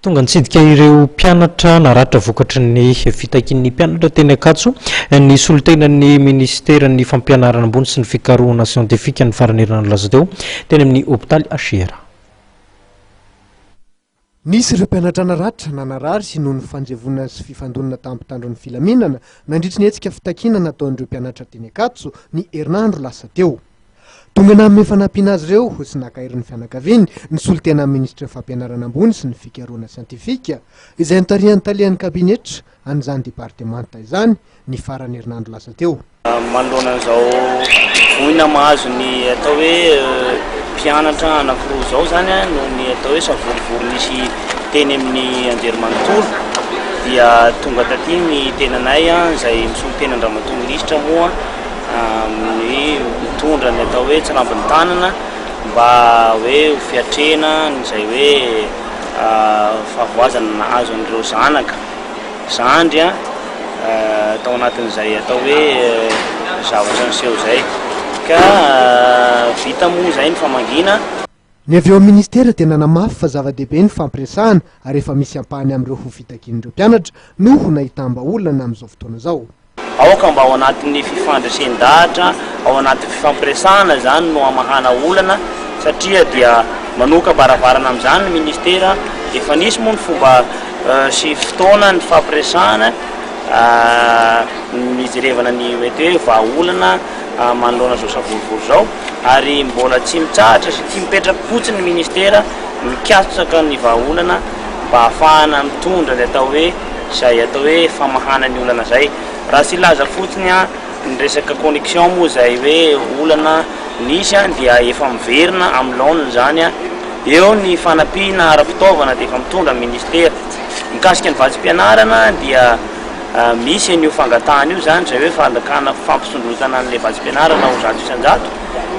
tonga nitsidika ireo mpianatra naratra vokatry ny fitakin'ny mpianatra teny Ankatso ny solotenan'ny ministeran'ny fampianarana ambony sy ny fikarohana siantifika ny faran'herinandro laza teo teny amin'ny hôpitaly Asiera. Nisy ireo mpianatra naratra nanarary noho ny fanjevona sy fifandonana tampitandron'ny filaminana nandritra ny hetsika fitakiana nataon'ireo mpianatra teny Ankatso ny herinandro lasa teo. Tonga namin'ny fanampiana azy ireo sy nakairin'ny fianakaviany ny solotena ministra fampianarana ambony sy ny fikarohana siantifika izay nitarihan'ny talian'ny kabinetra an'izany departemanta izany ny faran'ny herinandro lasa teo. Manoloana izao voina mahazo ny atao hoe mpianatra anankiroa izao zany noho ny atao hoe savorivory nisy teny amin'ny anjerimanontolo dia tonga taty ny tenanay izay misolotena Andriamatoa minisitra moa ny mitondra ny atao hoe tsirambin'ny tanana mba hoe fiatrena izay hoe fahavoazana nahazo an'ireo zanaka zandry tao anatin'izay atao hoe zavatra niseho zay ka vita moa zay ny famangina. Ny avy eo amin'ny ministera tena namafy fa zava-dehibe ny fampiresahana ary efa misy ampahany amin'ireo ho fitakian'ireo mpianatra noho nahitamba-olana amin'izao fotoana izao. Aoka mba ao anatin'ny fifandresen-dahatra ao anatin'ny fifampiresahana zany no amahana olana satria dia manoka baravarana amin'izany ny ministera efa nisy moa ny fomba sy fotoana ny fampiresahana mijerevana ny mety hoe vahaolana manoloana zao savorivory zao ary mbola tsy mitsahatra sy tsy mipetraka fotsiny ny ministera mikasaka ny vahaolana mba ahafahana mitondra ny atao hoe izay atao hoe famahana ny olana zay. Raha tsy laza fotsiny ny resaka connexion moa izay hoe olana nisy dia efa miverina amin'ny laoniny zany eo ny fanampiana ara-fitaovana dia efa mitondra ny ministera. Mikasika ny vazim-pianarana dia misy an'io fangatahana io zany izay hoe fandakana fampisondrotana an'ilay vazim-pianarana ho zato isan-jato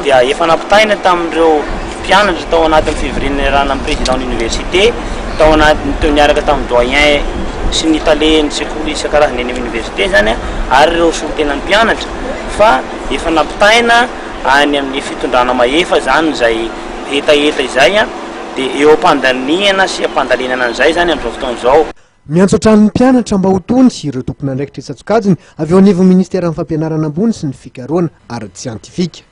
dia efa nampitaina tamin'ireo mpianatra tao anatin'ny fivoriana amin'ny président université tao anatin'ny niaraka tamin'ny doyen sy ny taleny sekoly isan-karazany eny amin'ny université zany ary ireo solotenan'ny mpianatra fa efa nampitaina any amin'ny fitondrana mahefa zany izay hetaheta izay dia eo am-pandaniana sy ampandalinana an'izay zany amin'izao fotoana izao. Miantso antranon'ny mpianatra mba ho tony sy ireo tompon'andraikitra efa-tsokajiny avy eo anivon'ny ministera amin'ny fampianarana ambony sy ny fikarohana ara-siantifika.